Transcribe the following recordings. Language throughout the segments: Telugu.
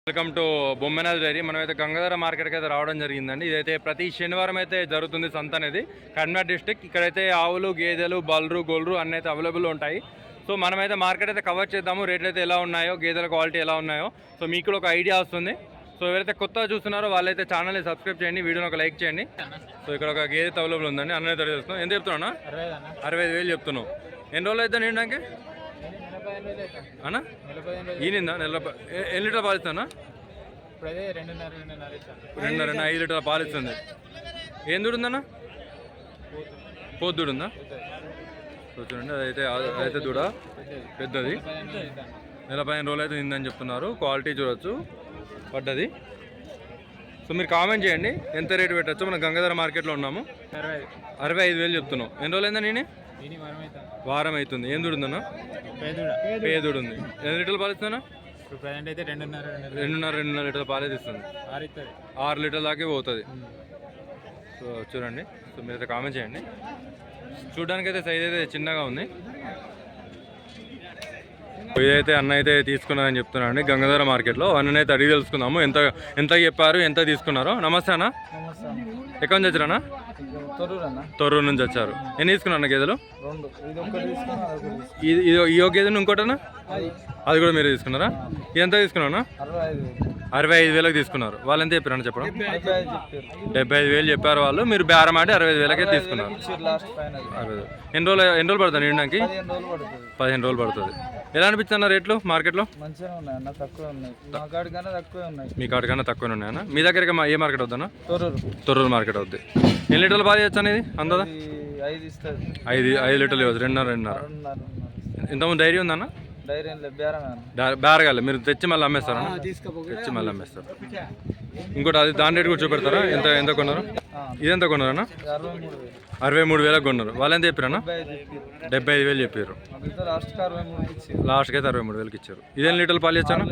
Welcome to బొమ్మనాథ్ dairy. మనమైతే గంగాధర మార్కెట్కి అయితే రావడం జరిగిందండి. ఇదైతే ప్రతి శనివారం అయితే జరుగుతుంది సంత అనేది, కరీంనగర్ డిస్టిక్. ఇక్కడైతే ఆవులు, గేదెలు, బల్రు, గొల్లు అన్నీ అయితే అవైలబుల్ ఉంటాయి. సో మనమైతే మార్కెట్ అయితే కవర్ చేద్దాము, రేట్లు అయితే ఎలా ఉన్నాయో, గేదెల క్వాలిటీ ఎలా ఉన్నాయో సో మీకు కూడా ఒక ఐడియా వస్తుంది. సో ఎవరైతే కొత్తగా చూస్తున్నారో వాళ్ళైతే ఛానల్ని సబ్స్క్రైబ్ చేయండి, వీడియోని ఒక లైక్ చేయండి. సో ఇక్కడ ఒక గేదె అవైలబుల్ ఉందండి, అన్నీ తెలుస్తున్నాం. ఎంత చెప్తున్నా? 65,000 చెప్తున్నావు. ఎన్ని రోజులు అయితే నిండానికి అన్నా? ఈనిందా ఎన్ని లీటర్ పాలు ఇస్తానా? 2.5 లీటర్ పాలు ఇస్తుంది. ఏం దూడుందన్నా? పోతు దూడుందా? చూడండి, అదైతే దూడ పెద్దది, 15 రోజులు అయితే నిందని చెప్తున్నారు. క్వాలిటీ చూడొచ్చు, పడ్డది. సో మీరు కామెంట్ చేయండి ఎంత రేటు పెట్టచ్చు. మనం గంగాధర మార్కెట్లో ఉన్నాము. 65,000 చెప్తున్నాం. ఎన్ని రోజులు అయిందా? నేనే వారం అవుతుంది. ఏం దూడుందన్నా? పేదూడు ఉంది. ఎన్ని లీటర్లు పాలు ఇస్తున్నా? 2.5 లీటర్ల పాలు అయితే ఇస్తుంది. 6 లీటర్ల దాకా పోతుంది. సో చూడండి, సో మీరైతే కామెంట్ చేయండి. చూడడానికి అయితే సైజ్ అయితే చిన్నగా ఉంది. ఇదైతే అన్న అయితే తీసుకున్నారని చెప్తున్నారండి గంగాధర మార్కెట్లో. అన్ననైతే అడిగి తెలుసుకుందాము ఎంత చెప్పారు, ఎంత తీసుకున్నారో. నమస్తే అన్న, ఎక్కడి నుంచి వచ్చారన్నా? తొర్రూరు నుంచి వచ్చారు. ఎన్ని తీసుకున్నా గేదెలు? ఈ గేదెను ఇంకోటనా? అది కూడా మీరు తీసుకున్నారా? ఎంత తీసుకున్నా? 65,000 తీసుకున్నారు. వాళ్ళు ఎంత చెప్పారని చెప్పడం? 75,000 చెప్పారు వాళ్ళు. మీరు బేరం ఆడి 65,000 తీసుకున్నారు. ఎన్ని రోజులు పడుతుంది నిండడానికి? 15 రోజులు పడుతుంది. ఎలా అనిపిస్తుంది రేట్లు మార్కెట్లో? మీ కాడికన్నా తక్కువ ఉన్నాయన్నా? మీ దగ్గర ఏ మార్కెట్ అవుతుందన్నా? తొర్రూరు మార్కెట్ అవుద్ది. ఎన్ని లీటర్లు బాగా ఇవ్వచ్చు అనేది అందదా? 5 లీటర్లు ఇవ్వచ్చు. 2.5. ఇంతకుముందు డైరీ ఉందన్నా? బేరగాలి మీరు తెచ్చి మళ్ళీ అమ్మేస్తారా? తెచ్చి మళ్ళీ అమ్మేస్తారు. ఇంకోటి అది దాని రేటు కూడా చూపెడతారా? ఎంత కొన్నారు? ఇదెంత కొన్నారన్నా? 63,000 కొన్నారు. వాళ్ళు ఎంత చెప్పారన్నా? 75,000 చెప్పారు. లాస్ట్కి అయితే 63,000 ఇచ్చారు. ఇదేం లీటర్లు పాలు ఇచ్చాను?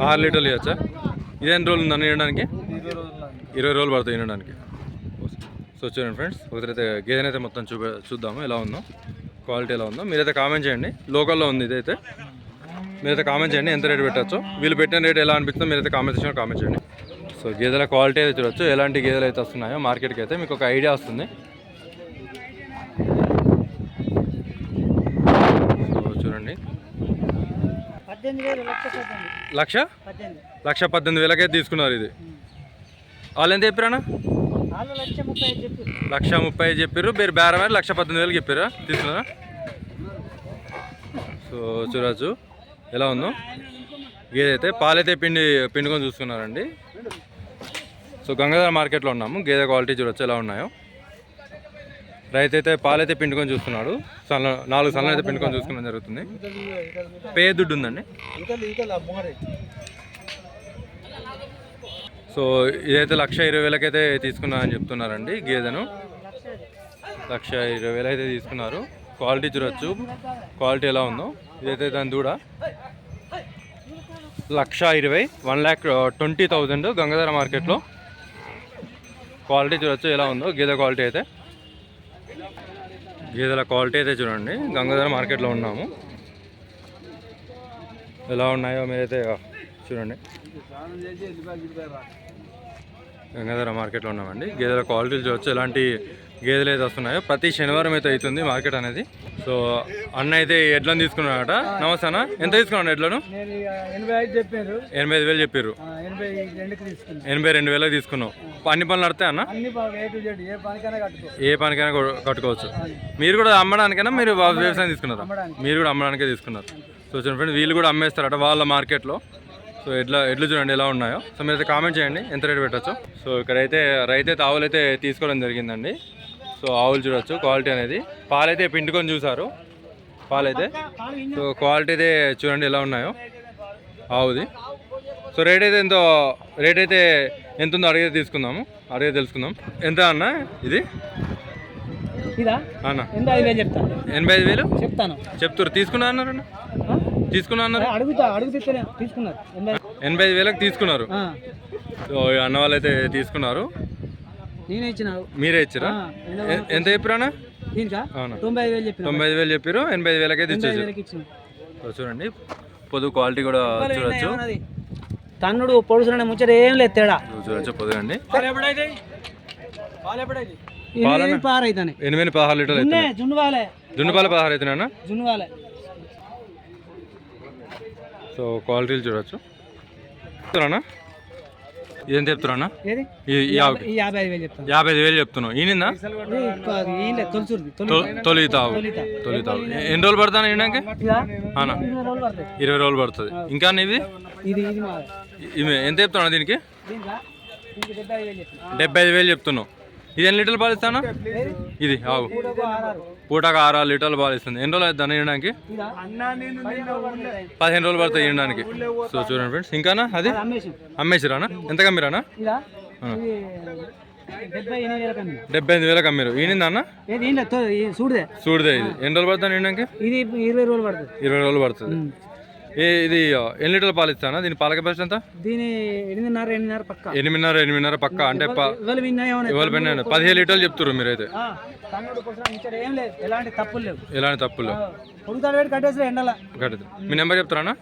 6 లీటర్లు ఇవ్వచ్చా? ఇదేం రోజులు ఉందన్న వినడానికి? 20 రోజులు పడుతుంది వినడానికి. సో చూడండి ఫ్రెండ్స్, ఒకసారి గేదెనైతే మొత్తం చూద్దాము ఎలా ఉందో, క్వాలిటీ ఎలా ఉందో. మీరైతే కామెంట్ చేయండి. లోకల్లో ఉంది ఇదైతే. మీరైతే కామెంట్ చేయండి ఎంత రేటు పెట్టచ్చో. వీళ్ళు పెట్టిన రేటు ఎలా అనిపిస్తుందో మీరైతే కామెంట్ చేసిన కామెంట్ చేయండి. సో గేదెల క్వాలిటీ అయితే చూడొచ్చు, ఎలాంటి గేదెలు అయితే వస్తున్నాయో మార్కెట్కి అయితే మీకు ఒక ఐడియా వస్తుంది. సో చూడండి, 1,18,000 తీసుకున్నారు. ఇది వాళ్ళు ఎంత చెప్పారన్నా? 1,30,000 చెప్పారు. మీరు బేరం 1,18,000 చెప్పారా? తీసుకున్నారా? సో చూడవచ్చు ఎలా ఉందో. గేదైతే పాలైతే పిండుకొని చూసుకున్నారండి. సో గంగాధర మార్కెట్లో ఉన్నాము. గేదె క్వాలిటీ చూడవచ్చు ఎలా ఉన్నాయో. రైతు అయితే పాలైతే పిండుకొని చూస్తున్నాడు. 4 సన్నలు అయితే పిండుకొని చూసుకోవడం జరుగుతుంది. పేదుడ్డు ఉందండి. సో ఇదైతే 1,20,000 అయితే తీసుకున్నారని చెప్తున్నారండి. గేదెను 1,20,000 అయితే తీసుకున్నారు. క్వాలిటీ చూడవచ్చు, క్వాలిటీ ఎలా ఉందో. ఇదైతే దాని దూడ 1,20,000 1,20,000 గంగాధర మార్కెట్లో. క్వాలిటీ చూడవచ్చు ఎలా ఉందో గేదె క్వాలిటీ అయితే. గేదెల క్వాలిటీ అయితే చూడండి. గంగాధర మార్కెట్లో ఉన్నాము. ఎలా ఉన్నాయో మీరైతే చూడండి. గంగాధర మార్కెట్లో ఉన్నామండి. గేదెల క్వాలిటీలు చూడవచ్చు, ఎలాంటి గేదెలు అయితే వస్తున్నాయో. ప్రతి శనివారం అయితే అవుతుంది మార్కెట్ అనేది. సో అన్న అయితే ఎడ్లను తీసుకున్నాడట. నమస్తే అన్న, ఎంత తీసుకున్నాడు ఎడ్లను? 85,000 చెప్పారు. 82,000 తీసుకున్నావు. అన్ని పనులు నడితే అన్న? ఏ పనికైనా కట్టుకోవచ్చు. మీరు కూడా అమ్మడానికైనా మీరు వ్యవసాయం తీసుకున్నారు? మీరు కూడా అమ్మడానికే తీసుకున్నారు. సో చూడండి ఫ్రెండ్స్, వీళ్ళు కూడా అమ్మేస్తారట వాళ్ళ మార్కెట్లో. సో ఎడ్లు చూడండి ఎలా ఉన్నాయో. సో మీరైతే కామెంట్ చేయండి ఎంత రేటు పెట్టచ్చు. సో ఇక్కడైతే రైతు ఆవులు అయితే తీసుకోవడం జరిగిందండి. సో ఆవులు చూడవచ్చు క్వాలిటీ అనేది. పాలైతే పిండుకొని చూసారు పాలైతే. సో క్వాలిటీ అయితే చూడండి ఎలా ఉన్నాయో ఆవుది. సో రేట్ అయితే ఎంత ఉందో అడిగితే తెలుసుకుందాం. ఎంత అన్న ఇది? అన్న 85,000 చెప్తారు. తీసుకున్నా అన్నారన్న? తీసుకున్నా అన్నారు. 85,000 తీసుకున్నారు. సో అన్న వాళ్ళు అయితే తీసుకున్నారు. మీరే ఇచ్చారా? ఎంత చెప్పారా? 95,000 చెప్పారు. 85,000 అయితే ఇచ్చేసారు. చూడండి పొద్దు క్వాలిటీ కూడా చూడొచ్చు. తన్నుడు పొడుచున్న ముచ్చట ఏం లేదు తేడా. చూడొచ్చు పొద్దుగండి. పారైతానే 8-16 లీటర్లు అవుతున్నాయి. జున్నుపాలే 16 అవుతున్నాయన్నా. జున్నువాలే సో క్వాలిటీలు చూడొచ్చు. చెప్తున్నా ఇదేం చెప్తున్నా? 55,000 చెప్తాను. 55,000 చెప్తున్నావు. ఈయన తొలి తావు. ఎన్ని రోజులు పడుతుంది ఈయనకి? 20 రోజులు పడుతుంది. ఇంకా ఇది ఎంత చెప్తున్నా దీనికి? 75,000 చెప్తున్నావు. ఇది ఎన్ని లీటర్లు పాలిస్తానా? ఇది ఆవు పూటకు 6 లీటర్లు పాలిస్తుంది. ఎన్ని రోజులు అవుతుంది ఈయనకి? 15 రోజులు పడుతుంది ఈయనడానికి. సో చూడండి ఫ్రెండ్స్. ఇంకానా అది అమ్మేసిరానా? ఎంత కమ్మిరానా? 75,000 కమ్మిరు. ఈయన చూడదే. ఇది ఎన్ని రోజులు పడుతుంది ఈయనకి? 20 రోజులు పడుతుంది. ఇది ఎన్ని లీటర్లు పాలు ఇస్తానా? దీని పాల కెపాసిటీ ఎంత? 8.5 పక్క. అంటే 15 లీటర్లు చెప్తారు మీరైతే. ఎలాంటి తప్పులు లేవు. కట్టదు. మీ నెంబర్ చెప్తారా?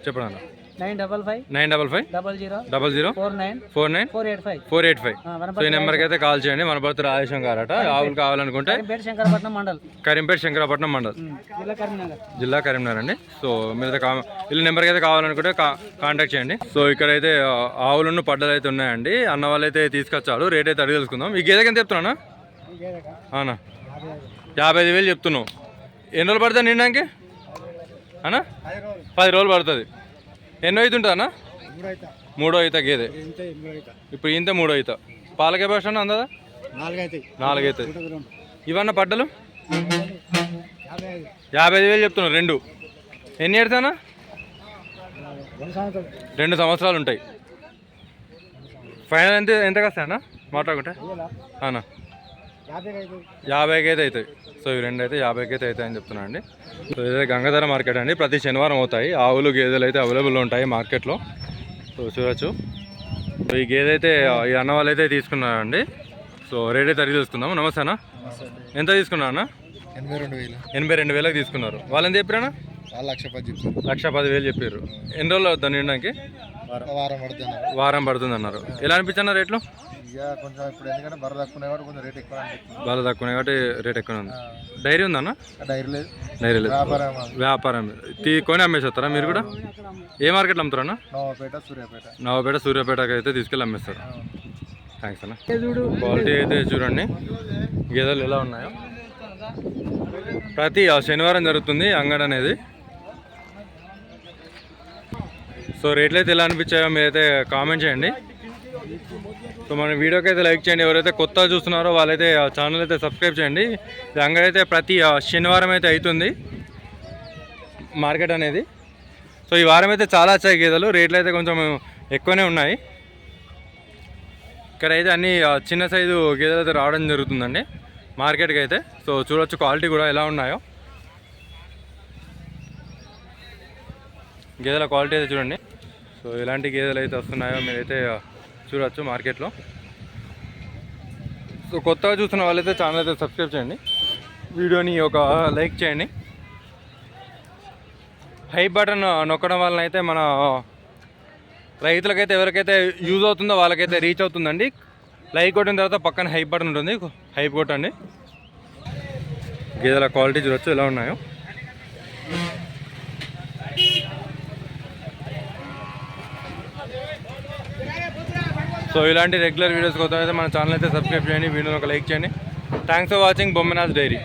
చెప్పండి. 95500494945. సో ఈ నెంబర్కి అయితే కాల్ చేయండి. మన భర్త రాజేశం గారట. ఆవులు కావాలనుకుంటే కరీంపేట శంకరపట్నం మండల్, జిల్లా కరీంనగర్ అండి. సో మీరైతే వీళ్ళ నెంబర్కి అయితే కావాలనుకుంటే కాంటాక్ట్ చేయండి. సో ఇక్కడైతే ఆవులను పడ్డలు అయితే ఉన్నాయండి. అన్న వాళ్ళు అయితే తీసుకొచ్చాడు. రేట్ అయితే అడిగి తెలుసుకుందాం. ఈ గేదెకి ఎంత చెప్తున్నా? అవునా 55,000 చెప్తున్నావు. ఎన్ని రోజులు పడుతుంది నిండానికి అన్నా? 10 రోజులు పడుతుంది. ఎన్నో అయితే ఉంటుందన్నా? 3వ ఈత గేదె. ఇప్పుడు ఇంత 3వ ఈత. పాల కెపాసిటీ అన్న అందదా? 4 అవుతుంది. ఇవన్నా పడ్డలు 55,000 చెప్తున్నావు. 2 ఎన్ని ఏడుతానా? 2 సంవత్సరాలు ఉంటాయి. ఫైనల్ ఎంతకు వస్తాయన్నా మాట్లాడుకుంటే? అవునా 50కి అయితే అవుతాయి. సో ఇవి 2 అయితే 50కి అయితే అవుతాయని చెప్తున్నా అండి. సో ఇదే గంగాధర మార్కెట్ అండి. ప్రతి శనివారం అవుతాయి. ఆవులు గేదెలు అయితే అవైలబుల్ ఉంటాయి మార్కెట్లో. సో చూడొచ్చు. సో ఈ గేదె అయితే ఈ అన్న వాళ్ళు అయితే తీసుకున్నారండి. సో రేట్ అయితే అడిగి తెలుసుకుందాం. నమస్తే అన్న. ఎంత తీసుకున్నా అన్న? 82,000కి తీసుకున్నారు. వాళ్ళు ఎంత చెప్పారన్నా? 1,10,000 చెప్పారు. ఎన్ని రోజులు అవుతుంది నిండడానికి? వారం పడుతుంది అన్నారు. ఎలా అనిపించన్నా రేట్లు? బాగా తక్కువ కాబట్టి రేట్ ఎక్కువ ఉంది. డైరీ ఉందన్న? డైరీ లేదు. వ్యాపారం కొని అమ్మేసి వస్తారా మీరు కూడా? ఏ మార్కెట్లో అమ్ముతారన్నా? నవపేట సూర్యాపేటకి అయితే తీసుకెళ్ళి అమ్మేస్తారు. థ్యాంక్స్ అన్న. క్వాలిటీ అయితే చూడండి గేదెలు ఎలా ఉన్నాయో. ప్రతి శనివారం జరుగుతుంది అంగడి అనేది. సో రేట్లు అయితే ఎలా అనిపించాయో మీరైతే కామెంట్ చేయండి. సో మన వీడియోకి అయితే లైక్ చేయండి. ఎవరైతే కొత్తగా చూస్తున్నారో వాళ్ళైతే ఛానల్ అయితే సబ్స్క్రైబ్ చేయండి. ఈ అంగడి అయితే ప్రతి శనివారం అయితే అవుతుంది మార్కెట్ అనేది. సో ఈ వారం అయితే చాలా వచ్చాయి గేదెలు. రేట్లు అయితే కొంచెం ఎక్కువనే ఉన్నాయి. ఇక్కడైతే అన్ని చిన్న సైజు గేదెలు అయితే రావడం జరుగుతుందండి మార్కెట్కి అయితే. సో చూడొచ్చు క్వాలిటీ కూడా ఎలా ఉన్నాయో. గేదెల క్వాలిటీ అయితే చూడండి. సో ఎలాంటి గేదెలు అయితే వస్తున్నాయో మీరైతే చూడవచ్చు మార్కెట్లో. సో కొత్తగా చూస్తున్న వాళ్ళైతే ఛానల్ అయితే సబ్స్క్రైబ్ చేయండి. వీడియోని ఒక లైక్ చేయండి. హై బటన్ నొక్కడం వలన అయితే మన రైతులకైతే ఎవరికైతే యూజ్ అవుతుందో వాళ్ళకైతే రీచ్ అవుతుందండి. లైక్ కొట్టిన తర్వాత పక్కన హై బటన్ ఉంటుంది, హై కొట్టండి. గేదెల క్వాలిటీ చూడొచ్చు ఎలా ఉన్నాయో. సో ఇలాంటి రెగ్యులర్ వీడియోస్ కోసం అయితే మన ఛానల్ అయితే సబ్స్క్రైబ్ చేయండి. వీడియోని ఒక లైక్ చేయండి. Thanks for watching Bommanath dairy.